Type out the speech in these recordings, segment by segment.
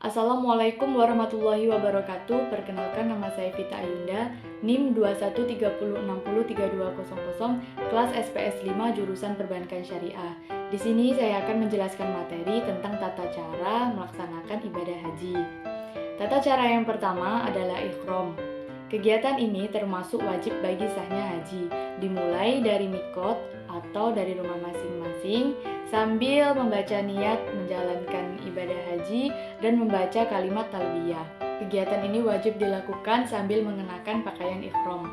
Assalamualaikum warahmatullahi wabarakatuh. Perkenalkan, nama saya Vita Ayunda, NIM 2130603200, kelas SPS 5 jurusan Perbankan Syariah. Di sini saya akan menjelaskan materi tentang tata cara melaksanakan ibadah haji. Tata cara yang pertama adalah ihram. Kegiatan ini termasuk wajib bagi sahnya haji, dimulai dari mikot atau dari rumah masing-masing sambil membaca niat menjalankan ibadah haji dan membaca kalimat talbiyah. Kegiatan ini wajib dilakukan sambil mengenakan pakaian ihram.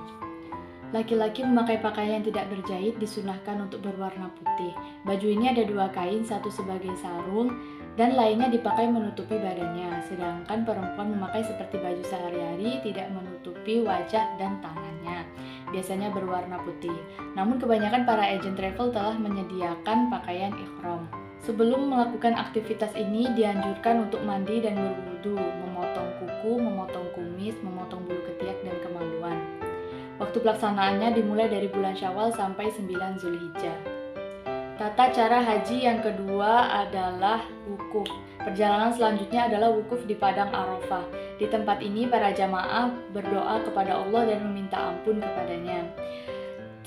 Laki-laki memakai pakaian tidak berjahit disunahkan untuk berwarna putih. Baju ini ada dua kain, satu sebagai sarung dan lainnya dipakai menutupi badannya. Sedangkan perempuan memakai seperti baju sehari-hari, tidak menutupi wajah dan tangannya. Biasanya berwarna putih. Namun kebanyakan para agen travel telah menyediakan pakaian ihram. Sebelum melakukan aktivitas ini dianjurkan untuk mandi dan berwudu, memotong kuku, memotong kumis, memotong bulu ketiak dan kemaluan. Waktu pelaksanaannya dimulai dari bulan Syawal sampai 9 Zulhijjah. Tata cara haji yang kedua adalah wukuf. Perjalanan selanjutnya adalah wukuf di Padang Arafah. Di tempat ini para jamaah berdoa kepada Allah dan meminta ampun kepadanya.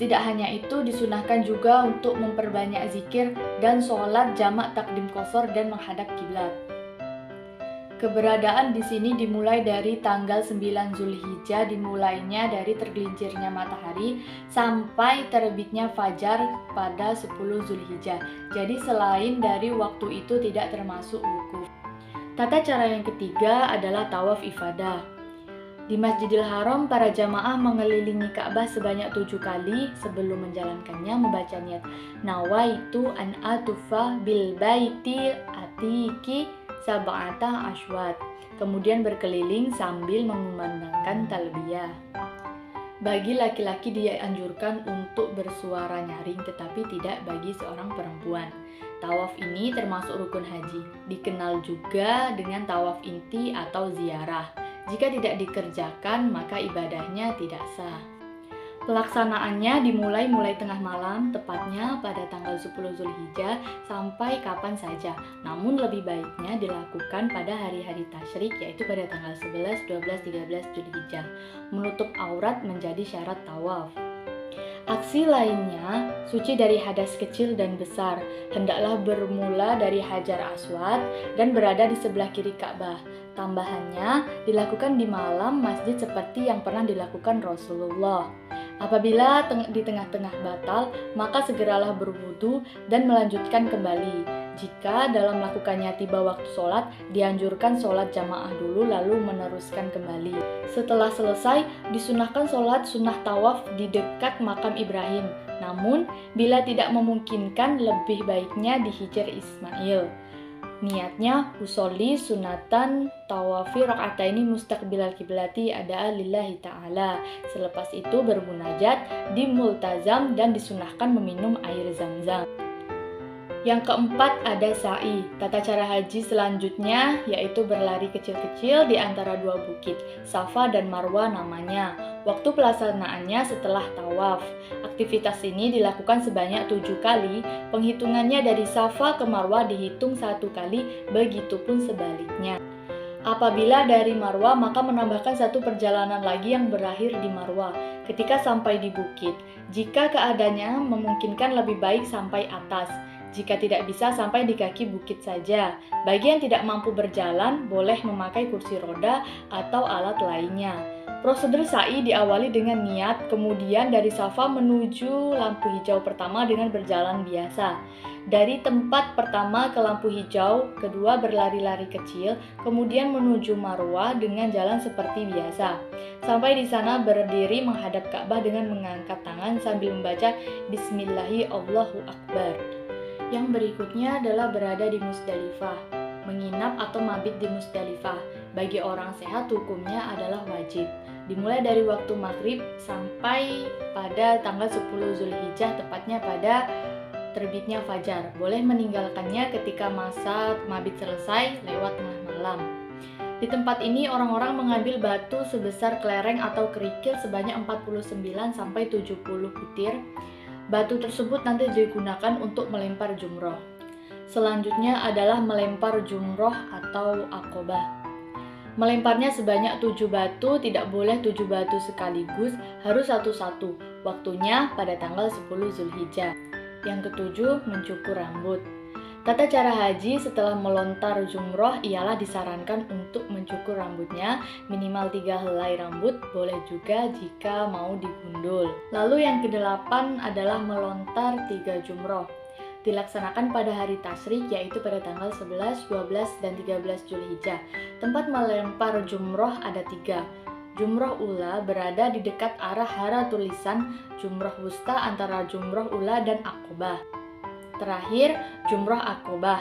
Tidak hanya itu, disunahkan juga untuk memperbanyak zikir dan sholat jamak takdim qashar dan menghadap kiblat. Keberadaan di sini dimulai dari tanggal 9 Zulhijjah, dimulainya dari tergelincirnya matahari sampai terbitnya fajar pada 10 Zulhijjah. Jadi selain dari waktu itu tidak termasuk wukuf. Tata cara yang ketiga adalah tawaf ifadah. Di Masjidil Haram, para jamaah mengelilingi Ka'bah sebanyak 7 kali sebelum menjalankannya membaca niat nawaitu an atufa bil baiti atiki sab'ata ashwat. Kemudian berkeliling sambil mengumandangkan talbiyah. Bagi laki-laki dianjurkan untuk bersuara nyaring, tetapi tidak bagi seorang perempuan. Tawaf ini termasuk rukun haji, dikenal juga dengan tawaf inti atau ziarah. Jika tidak dikerjakan, maka ibadahnya tidak sah. Pelaksanaannya dimulai tengah malam, tepatnya pada tanggal 10 Zulhijjah sampai kapan saja. Namun lebih baiknya dilakukan pada hari-hari tasyrik, yaitu pada tanggal 11, 12, 13 Zulhijjah. Menutup aurat menjadi syarat tawaf. Aksi lainnya, suci dari hadas kecil dan besar, hendaklah bermula dari Hajar Aswad dan berada di sebelah kiri Ka'bah. Tambahannya, dilakukan di malam masjid seperti yang pernah dilakukan Rasulullah. Apabila di tengah-tengah batal, maka segeralah berwudu dan melanjutkan kembali. Jika dalam melakukannya tiba waktu sholat, dianjurkan sholat jamaah dulu lalu meneruskan kembali. Setelah selesai, disunahkan sholat sunnah tawaf di dekat makam Ibrahim. Namun, bila tidak memungkinkan, lebih baiknya di Hijr Ismail. Niatnya usolli sunatan tawafi rakaataini mustaqbilal kiblati ada lillahi ta'ala. Selepas itu bermunajat di multazam dan disunahkan meminum air zam-zam. Yang keempat ada sa'i. Tata cara haji selanjutnya yaitu berlari kecil-kecil di antara dua bukit, Safa dan Marwa namanya. Waktu pelaksanaannya setelah tawaf. Aktivitas ini dilakukan sebanyak 7 kali. Penghitungannya dari Safa ke Marwa dihitung 1 kali, begitupun sebaliknya. Apabila dari Marwa, maka menambahkan 1 perjalanan lagi yang berakhir di Marwa ketika sampai di bukit. Jika keadaannya memungkinkan, lebih baik sampai atas. Jika tidak bisa, sampai di kaki bukit saja. Bagi yang tidak mampu berjalan, boleh memakai kursi roda atau alat lainnya. Prosedur sa'i diawali dengan niat, kemudian dari Safa menuju lampu hijau pertama dengan berjalan biasa. Dari tempat pertama ke lampu hijau, kedua berlari-lari kecil, kemudian menuju Marwah dengan jalan seperti biasa. Sampai di sana berdiri menghadap Ka'bah dengan mengangkat tangan sambil membaca Bismillahi Allahu Akbar. Yang berikutnya adalah berada di Musdalifah. Menginap atau mabit di Musdalifah bagi orang sehat hukumnya adalah wajib. Dimulai dari waktu maghrib sampai pada tanggal 10 Zulhijjah, tepatnya pada terbitnya fajar. Boleh meninggalkannya ketika masa mabit selesai lewat tengah malam. Di tempat ini orang-orang mengambil batu sebesar kelereng atau kerikil sebanyak 49-70 butir. Batu tersebut nanti digunakan untuk melempar jumroh. Selanjutnya adalah melempar jumroh atau aqobah. Melemparnya sebanyak 7 batu, tidak boleh 7 batu sekaligus, harus satu-satu. Waktunya pada tanggal 10 Zulhijjah. Yang ketujuh, mencukur rambut. Tata cara haji setelah melontar jumroh ialah disarankan untuk mencukur rambutnya minimal 3 helai rambut, boleh juga jika mau digundul. Lalu yang kedelapan adalah melontar 3 jumroh. Dilaksanakan pada hari tasyrik, yaitu pada tanggal 11, 12, dan 13 Zulhijjah. Tempat melempar jumroh ada 3. Jumroh ula berada di dekat arah hara tulisan, jumroh wusta antara jumroh ula dan aqobah. Terakhir, jumroh aqobah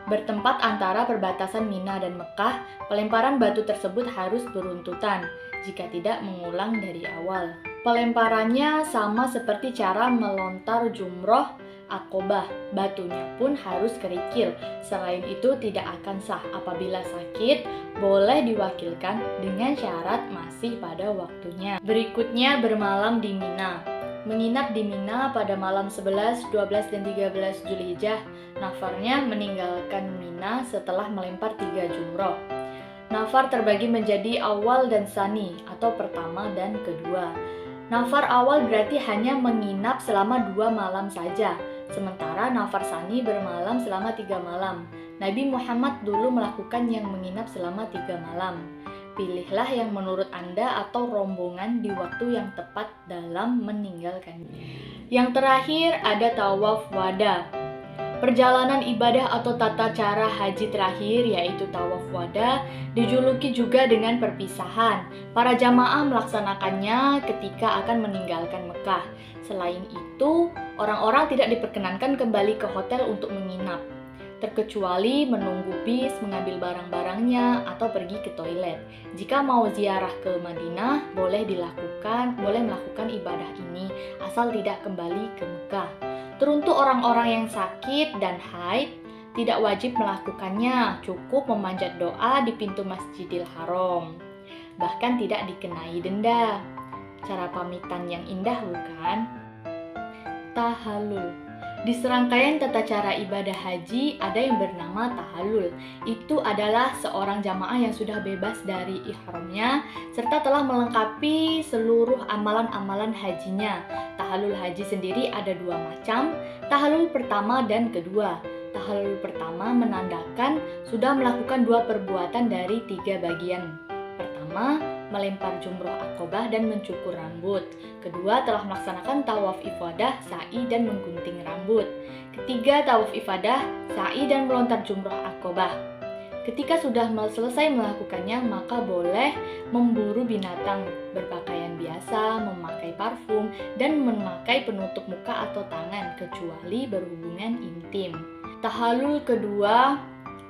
bertempat antara perbatasan Mina dan Mekah. Pelemparan batu tersebut harus beruntutan, jika tidak mengulang dari awal. Pelemparannya sama seperti cara melontar jumroh aqobah, batunya pun harus kerikil. Selain itu tidak akan sah. Apabila sakit, boleh diwakilkan dengan syarat masih pada waktunya. Berikutnya, bermalam di Mina. Menginap di Mina pada malam 11, 12, dan 13 Zulhijjah. Nafarnya meninggalkan Mina setelah melempar 3 jumroh. Nafar terbagi menjadi awal dan sani, atau pertama dan kedua. Nafar awal berarti hanya menginap selama 2 malam saja, sementara nafar sani bermalam selama 3 malam. Nabi Muhammad dulu melakukan yang menginap selama 3 malam. Pilihlah yang menurut Anda atau rombongan di waktu yang tepat dalam meninggalkannya. Yang terakhir ada tawaf wada. Perjalanan ibadah atau tata cara haji terakhir, yaitu tawaf wada, dijuluki juga dengan perpisahan. Para jamaah melaksanakannya ketika akan meninggalkan Mekah. Selain itu, orang-orang tidak diperkenankan kembali ke hotel untuk menginap, terkecuali menunggu bis, mengambil barang-barangnya, atau pergi ke toilet. Jika mau ziarah ke Madinah, boleh melakukan ibadah ini, asal tidak kembali ke Mekah. Teruntuk orang-orang yang sakit dan haid, tidak wajib melakukannya, cukup memanjat doa di pintu Masjidil Haram. Bahkan tidak dikenai denda. Cara pamitan yang indah bukan? Tahallul. Di serangkaian tata cara ibadah haji ada yang bernama tahallul. Itu adalah seorang jamaah yang sudah bebas dari ihramnya serta telah melengkapi seluruh amalan-amalan hajinya. Tahallul haji sendiri ada 2 macam, tahallul pertama dan kedua. Tahallul pertama menandakan sudah melakukan 2 perbuatan dari 3 bagian. Pertama, melempar jumroh aqobah dan mencukur rambut. Kedua, telah melaksanakan tawaf ifadah, sa'i, dan menggunting rambut. Ketiga, tawaf ifadah, sa'i, dan melontar jumroh aqobah. Ketika sudah selesai melakukannya, maka boleh memburu binatang, berpakaian biasa, memakai parfum, dan memakai penutup muka atau tangan, kecuali berhubungan intim. Tahallul kedua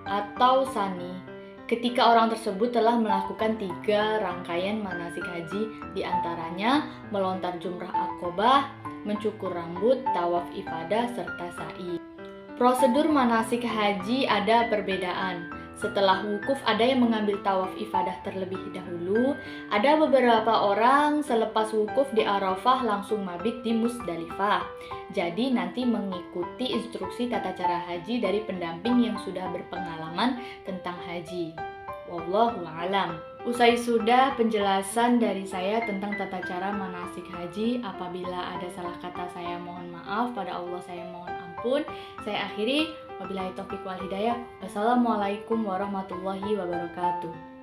atau sani. Ketika orang tersebut telah melakukan 3 rangkaian manasik haji, diantaranya melontar jumrah aqobah, mencukur rambut, tawaf ifadah, serta sa'i. Prosedur manasik haji ada perbedaan. Setelah wukuf ada yang mengambil tawaf ifadah terlebih dahulu. Ada beberapa orang selepas wukuf di Arafah langsung mabit di Musdalifah. Jadi nanti mengikuti instruksi tata cara haji dari pendamping yang sudah berpengalaman tentang haji. Wallahu a'lam. Usai sudah penjelasan dari saya tentang tata cara manasik haji. Apabila ada salah kata saya mohon maaf, pada Allah saya mohon ampun. Saya akhiri, wabillahi taufiq wal hidayah. Wassalamualaikum warahmatullahi wabarakatuh.